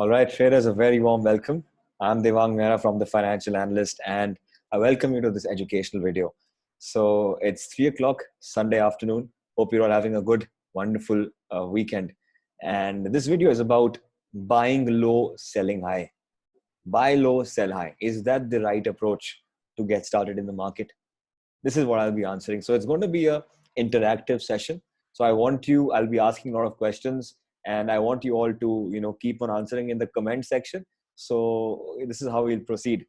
All right, traders, a very warm welcome. I'm Devang Mehra from the Financial Analyst, and I welcome you to this educational video. So it's 3 o'clock Sunday afternoon. Hope you're all having a good, wonderful weekend. And this video is about buying low, selling high. Buy low, sell high. Is that the right approach to get started in the market? This is what I'll be answering. So it's going to be a interactive session. So I'll be asking a lot of questions, and I want you all to, keep on answering in the comment section. So this is how we'll proceed.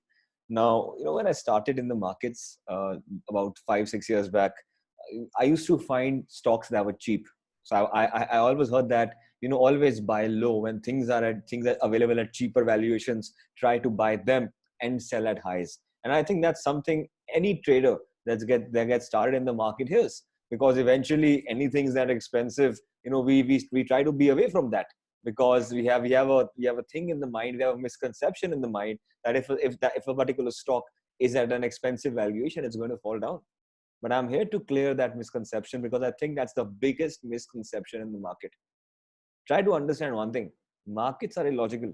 Now, when I started in the markets about 5, 6 years back, I used to find stocks that were cheap. So I always heard that, always buy low when things are available at cheaper valuations, try to buy them and sell at highs. And I think that's something any trader that gets started in the market hears, because eventually anything that expensive, we try to be away from that, because we have a thing in the mind, we have a misconception in the mind that if a particular stock is at an expensive valuation, it's going to fall down. But I'm here to clear that misconception, because I think that's the biggest misconception in the market. Try to understand one thing: markets are illogical.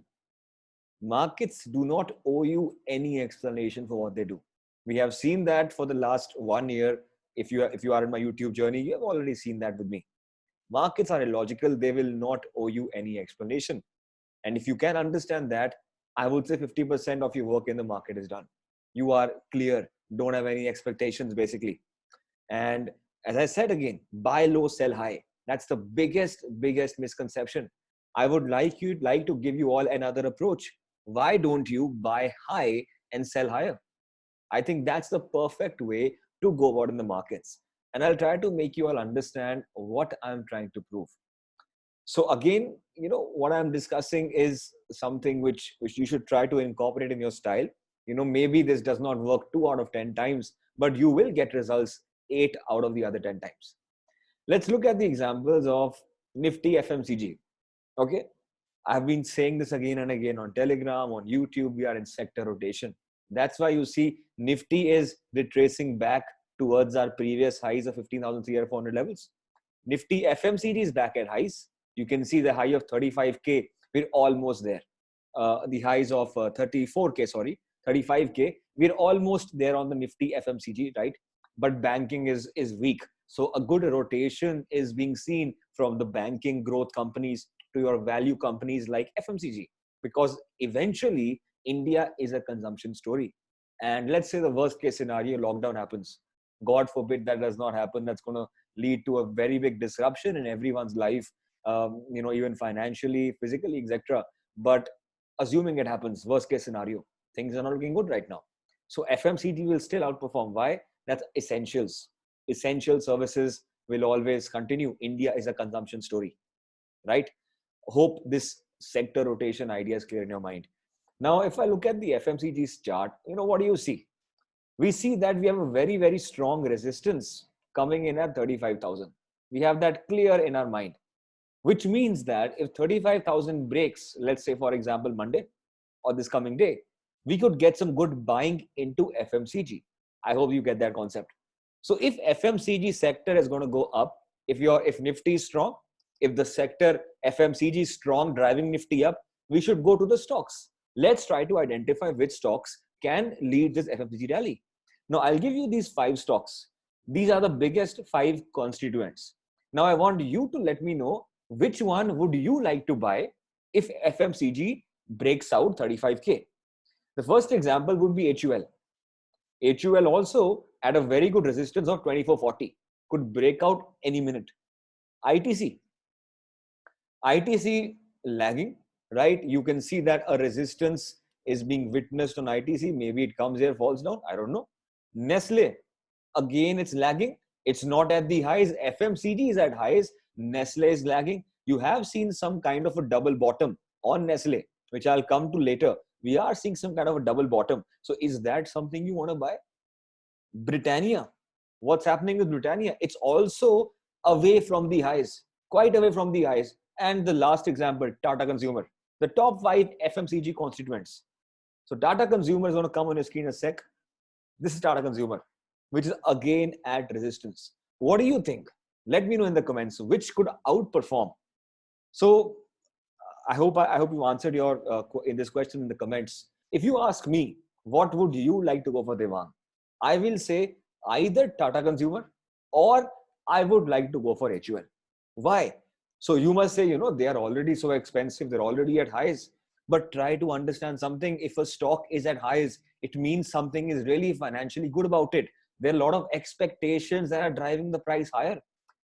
Markets do not owe you any explanation for what they do. We have seen that for the last 1 year. If you are in my YouTube journey, you have already seen that with me. Markets are illogical. They will not owe you any explanation. And if you can understand that, I would say 50% of your work in the market is done. You are clear, don't have any expectations basically. And as I said again, buy low, sell high. That's the biggest misconception. I would like to give you all another approach. Why don't you buy high and sell higher? I think that's the perfect way to go about in the markets. And I'll try to make you all understand what I'm trying to prove. So again, what I'm discussing is something which you should try to incorporate in your style. Maybe this does not work 2 out of 10 times, but you will get results 8 out of the other 10 times. Let's look at the examples of Nifty FMCG. Okay. I've been saying this again and again on Telegram, on YouTube. We are in sector rotation. That's why you see Nifty is retracing back towards our previous highs of 15,300 levels. Nifty FMCG is back at highs. You can see the high of 35K. We're almost there. The highs of 35K. We're almost there on the Nifty FMCG, right? But banking is weak. So a good rotation is being seen from the banking growth companies to your value companies like FMCG, because eventually India is a consumption story. And let's say the worst case scenario, lockdown happens. God forbid that does not happen. That's going to lead to a very big disruption in everyone's life, even financially, physically, etc. But assuming it happens, worst case scenario, things are not looking good right now. So FMCG will still outperform. Why? That's essentials. Essential services will always continue. India is a consumption story, right? Hope this sector rotation idea is clear in your mind. Now, if I look at the FMCG's chart, what do you see? We see that we have a very strong resistance coming in at 35,000. We have that clear in our mind, which means that if 35,000 breaks, let's say, for example, Monday or this coming day, we could get some good buying into FMCG. I hope you get that concept. So if FMCG sector is going to go up, if Nifty is strong, if the sector FMCG is strong, driving Nifty up, we should go to the stocks. Let's try to identify which stocks can lead this FMCG rally. Now, I'll give you these 5 stocks. These are the biggest 5 constituents. Now, I want you to let me know which one would you like to buy if FMCG breaks out 35K. The first example would be HUL. HUL also at a very good resistance of 2440, could break out any minute. ITC lagging, right? You can see that a resistance is being witnessed on ITC. Maybe it comes here, falls down. I don't know. Nestle, again, it's lagging. It's not at the highs. FMCG is at highs. Nestle is lagging. You have seen some kind of a double bottom on Nestle, which I'll come to later. We are seeing some kind of a double bottom. So is that something you want to buy? Britannia. What's happening with Britannia? It's also away from the highs, quite away from the highs. And the last example, Tata Consumer. The top 5 FMCG constituents. So Tata Consumer is going to come on your screen in a sec. This is Tata Consumer, which is again at resistance. What do you think? Let me know in the comments which could outperform. So I hope you answered your in this question in the comments. If you ask me, what would you like to go for, Devang? I will say either Tata Consumer or I would like to go for HUL. Why? So you must say, they are already so expensive. They're already at highs. But try to understand something. If a stock is at highs, it means something is really financially good about it. There are a lot of expectations that are driving the price higher.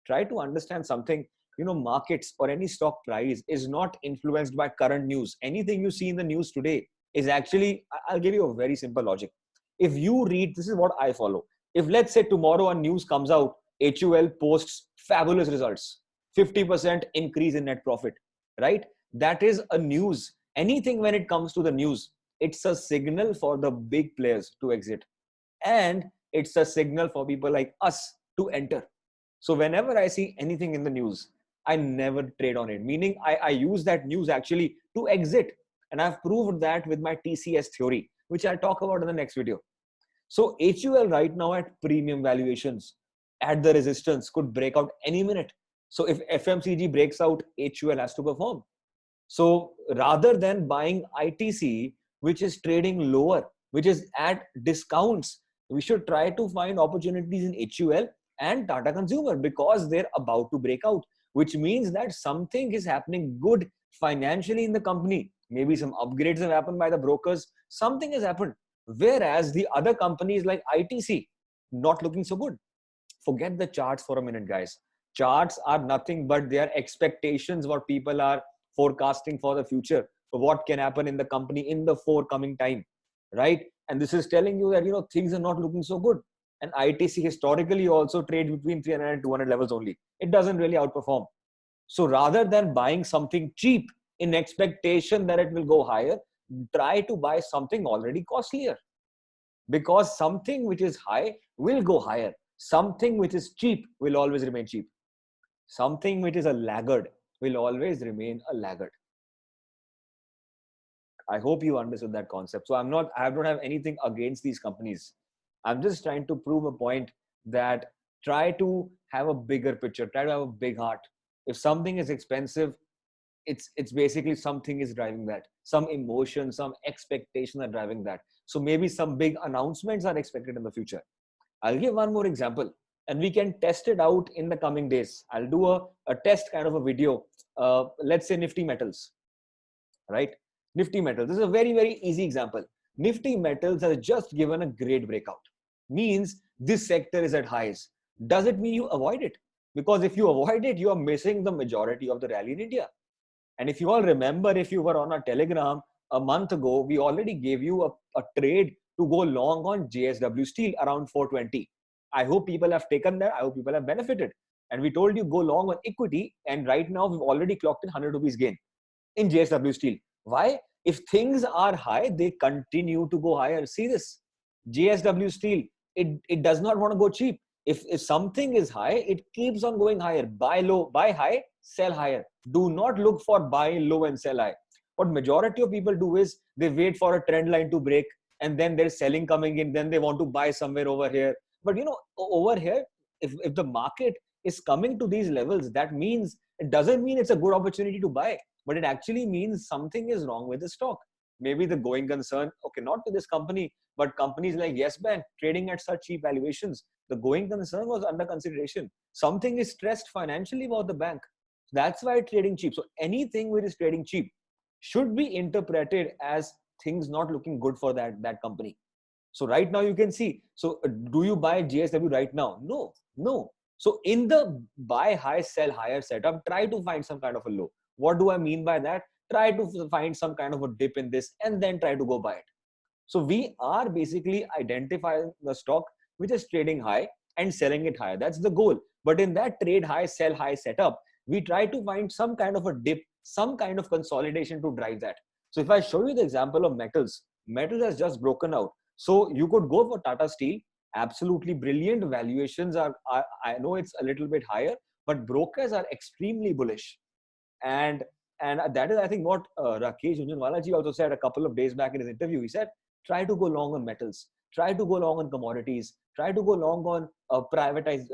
Try to understand something. Markets or any stock price is not influenced by current news. Anything you see in the news today is actually, I'll give you a very simple logic. If you read, this is what I follow. If let's say tomorrow a news comes out, HUL posts fabulous results, 50% increase in net profit, right? That is a news. Anything when it comes to the news, it's a signal for the big players to exit. And it's a signal for people like us to enter. So whenever I see anything in the news, I never trade on it. Meaning I use that news actually to exit. And I've proved that with my TCS theory, which I'll talk about in the next video. So HUL right now at premium valuations, at the resistance, could break out any minute. So if FMCG breaks out, HUL has to perform. So rather than buying ITC, which is trading lower, which is at discounts, we should try to find opportunities in HUL and Tata Consumer because they're about to break out, which means that something is happening good financially in the company. Maybe some upgrades have happened by the brokers. Something has happened. Whereas the other companies like ITC, not looking so good. Forget the charts for a minute, guys. Charts are nothing but their expectations, what people are forecasting for the future, for what can happen in the company in the forthcoming time, right? And this is telling you that, things are not looking so good. And ITC historically also trades between 300 and 200 levels only. It doesn't really outperform. So rather than buying something cheap in expectation that it will go higher, try to buy something already costlier, because something which is high will go higher. Something which is cheap will always remain cheap. Something which is a laggard will always remain a laggard. I hope you understood that concept. So I don't have anything against these companies. I'm just trying to prove a point that try to have a bigger picture, try to have a big heart. If something is expensive, it's basically something is driving that. Some emotion, some expectation are driving that. So maybe some big announcements are expected in the future. I'll give one more example and we can test it out in the coming days. I'll do a test kind of a video. Let's say Nifty Metals, right? Nifty Metals. This is a very, very easy example. Nifty Metals has just given a great breakout. Means this sector is at highs. Does it mean you avoid it? Because if you avoid it, you are missing the majority of the rally in India. And if you all remember, if you were on our Telegram a month ago, we already gave you a trade to go long on JSW Steel around 420. I hope people have taken that. I hope people have benefited. And we told you go long on equity. And right now we've already clocked in 100 rupees gain in JSW Steel. Why? If things are high, they continue to go higher. See this, JSW Steel, it does not want to go cheap. If something is high, it keeps on going higher. Buy low, buy high, sell higher. Do not look for buy low and sell high. What majority of people do is they wait for a trend line to break and then there's selling coming in. Then they want to buy somewhere over here. But over here, if the market is coming to these levels, that means it doesn't mean it's a good opportunity to buy, but it actually means something is wrong with the stock. Maybe the going concern, okay, not to this company, but companies like Yes Bank trading at such cheap valuations. The going concern was under consideration. Something is stressed financially about the bank. That's why it's trading cheap. So anything which is trading cheap should be interpreted as things not looking good for that company. So right now you can see. So do you buy JSW right now? No. So in the buy high, sell higher setup, try to find some kind of a low. What do I mean by that? Try to find some kind of a dip in this and then try to go buy it. So we are basically identifying the stock which is trading high and selling it higher. That's the goal. But in that trade high, sell high setup, we try to find some kind of a dip, some kind of consolidation to drive that. So if I show you the example of metals, metals has just broken out. So you could go for Tata Steel. Absolutely brilliant valuations are I know it's a little bit higher, but brokers are extremely bullish. And that is, I think, what Rakesh Jhunjhunwala ji also said a couple of days back in his interview. He said, try to go long on metals, try to go long on commodities, try to go long on privatized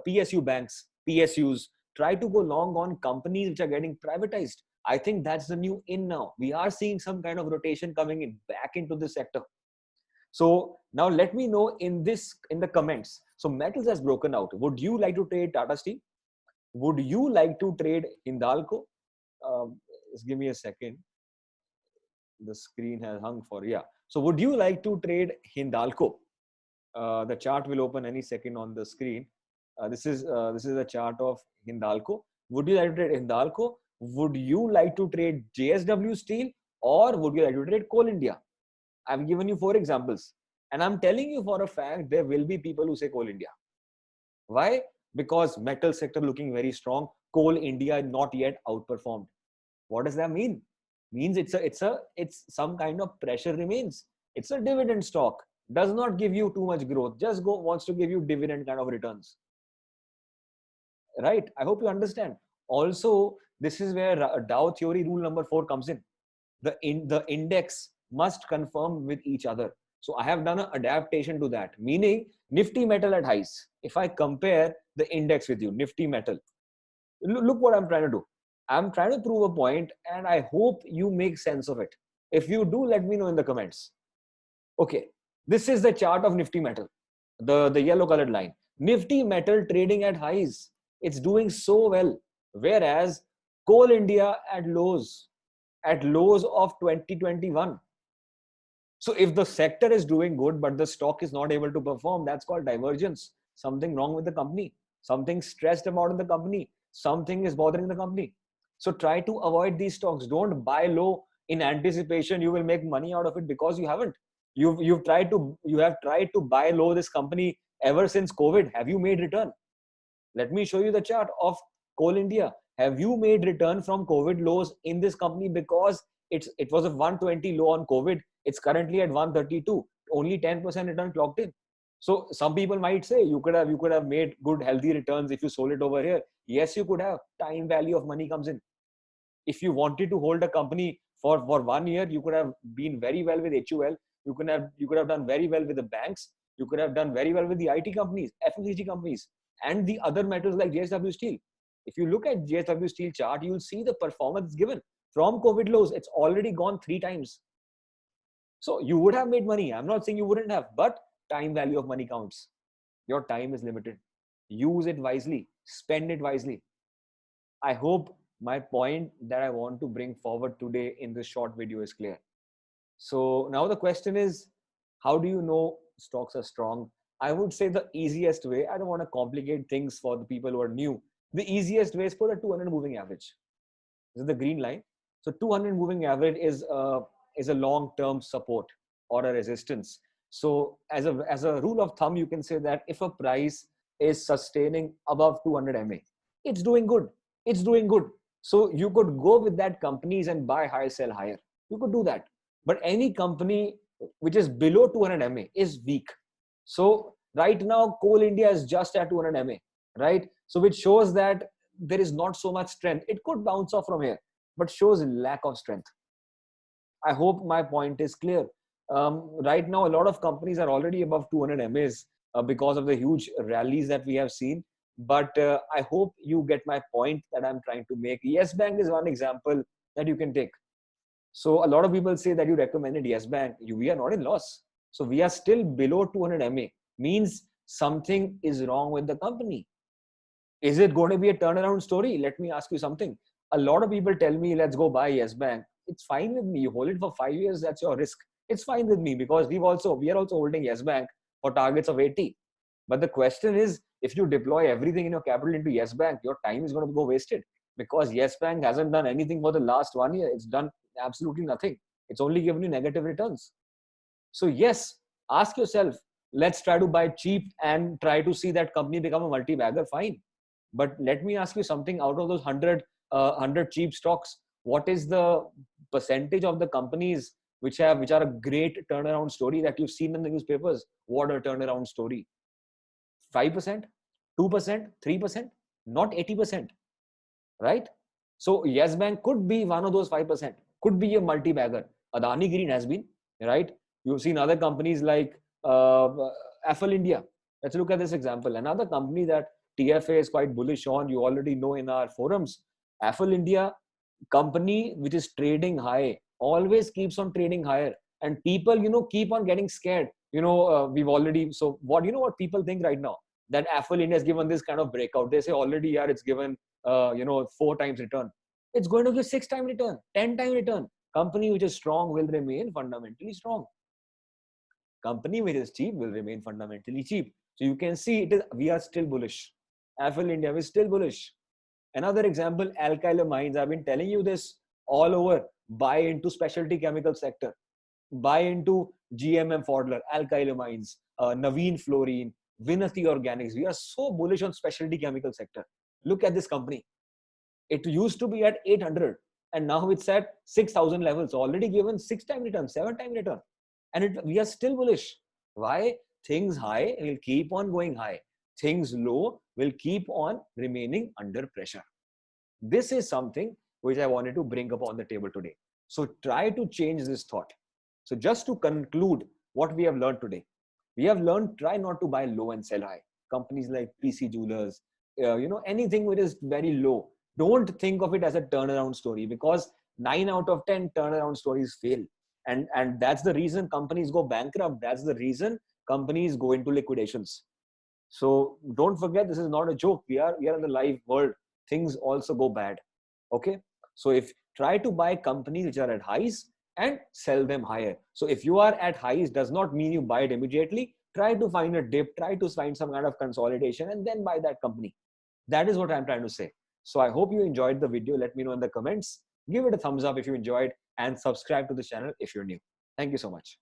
PSU banks, PSUs, try to go long on companies which are getting privatized. I think that's the new in now. We are seeing some kind of rotation coming in back into this sector. So now let me know in the comments. So metals has broken out. Would you like to trade Tata Steel? Would you like to trade Hindalco? Just give me a second. The screen has hung for, yeah. So would you like to trade Hindalco? The chart will open any second on the screen. This is a chart of Hindalco. Would you like to trade Hindalco? Would you like to trade JSW Steel, or would you like to trade Coal India? I've given you 4 examples, and I'm telling you for a fact there will be people who say Coal India. Why? Because metal sector looking very strong. Coal India not yet outperformed. What does that mean? Means it's some kind of pressure remains. It's a dividend stock. Does not give you too much growth. Just wants to give you dividend kind of returns. Right? I hope you understand. Also, this is where Dow theory rule number 4 comes in. The index must confirm with each other. So I have done an adaptation to that, meaning Nifty metal at highs. If I compare the index with you, Nifty metal, look what I'm trying to do. I'm trying to prove a point, and I hope you make sense of it. If you do, let me know in the comments. Okay, this is the chart of Nifty metal, the yellow colored line. Nifty metal trading at highs. It's doing so well. Whereas Coal India at lows of 2021. So if the sector is doing good, but the stock is not able to perform, that's called divergence. Something wrong with the company. Something stressed about in the company. Something is bothering the company. So try to avoid these stocks. Don't buy low in anticipation you will make money out of it, because you haven't. You have tried to buy low this company ever since COVID. Have you made return? Let me show you the chart of Coal India. Have you made return from COVID lows in this company? Because it was a 120 low on COVID. It's currently at 132. Only 10% return clocked in. So some people might say you could have made good healthy returns if you sold it over here. Yes, you could have. Time value of money comes in. If you wanted to hold a company for 1 year, you could have been very well with HUL. You could have done very well with the banks. You could have done very well with the IT companies, FMCG companies, and the other metals like JSW Steel. If you look at JSW Steel chart, you'll see the performance given from COVID lows. It's already gone 3 times. So you would have made money. I'm not saying you wouldn't have, but time value of money counts. Your time is limited. Use it wisely. Spend it wisely. I hope my point that I want to bring forward today in this short video is clear. So now the question is, how do you know stocks are strong? I would say the easiest way, I don't want to complicate things for the people who are new. The easiest way is put a 200 moving average. This is the green line. So 200 moving average is a long-term support or a resistance. So as a rule of thumb, you can say that if a price is sustaining above 200 MA, it's doing good. It's doing good. So you could go with that companies and buy high, sell higher. You could do that. But any company which is below 200 MA is weak. So right now, Coal India is just at 200 MA, right? So which shows that there is not so much strength. It could bounce off from here, but shows lack of strength. I hope my point is clear. Right now, a lot of companies are already above 200 MAs because of the huge rallies that we have seen. But I hope you get my point that I'm trying to make. Yes Bank is one example that you can take. So a lot of people say that you recommended Yes Bank. We are not in loss. So we are still below 200 MA. Means something is wrong with the company. Is it going to be a turnaround story? Let me ask you something. A lot of people tell me, let's go buy Yes Bank. It's fine with me. You hold it for 5 years. That's your risk. It's fine with me because we are also holding Yes Bank for targets of 80. But the question is, if you deploy everything in your capital into Yes Bank, your time is going to go wasted because Yes Bank hasn't done anything for the last 1 year. It's done absolutely nothing. It's only given you negative returns. So yes, ask yourself, let's try to buy cheap and try to see that company become a multi-bagger. Fine. But let me ask you something. Out of those 100 cheap stocks, what is the percentage of the companies which are a great turnaround story that you've seen in the newspapers? What a turnaround story. 5%, 2%, 3%, not 80%, right? So Yes Bank could be one of those 5%, could be a multi-bagger. Adani Green has been, right? You've seen other companies like Affle India. Let's look at this example. Another company that TFA is quite bullish on, you already know in our forums. Affle India, Company which is trading high always keeps on trading higher, and people, keep on getting scared. We've already, so what, what people think right now, that Apple India has given this kind of breakout. They say already, yeah, it's given 4 times return. It's going to give 6 times return, 10 times return. Company which is strong will remain fundamentally strong. Company which is cheap will remain fundamentally cheap. So you can see we are still bullish. Apple India is still bullish. Another example, alkylamines. I've been telling you this all over. Buy into specialty chemical sector. Buy into GMM Pfaudler, alkylamines, Naveen Fluorine, Vinati Organics. We are so bullish on specialty chemical sector. Look at this company. It used to be at 800 and now it's at 6,000 levels. Already given 6 times return, 7 times return. And we are still bullish. Why? Things high will keep on going high. Things low will keep on remaining under pressure. This is something which I wanted to bring up on the table today. So try to change this thought. So just to conclude what we have learned today, we have learned, try not to buy low and sell high. Companies like PC Jewelers, anything which is very low. Don't think of it as a turnaround story, because 9 out of 10 turnaround stories fail. And that's the reason companies go bankrupt. That's the reason companies go into liquidations. So don't forget, this is not a joke. We are in the live world. Things also go bad. Okay. So if try to buy companies which are at highs and sell them higher. So if you are at highs, does not mean you buy it immediately. Try to find a dip, try to find some kind of consolidation and then buy that company. That is what I'm trying to say. So I hope you enjoyed the video. Let me know in the comments. Give it a thumbs up if you enjoyed and subscribe to the channel if you're new. Thank you so much.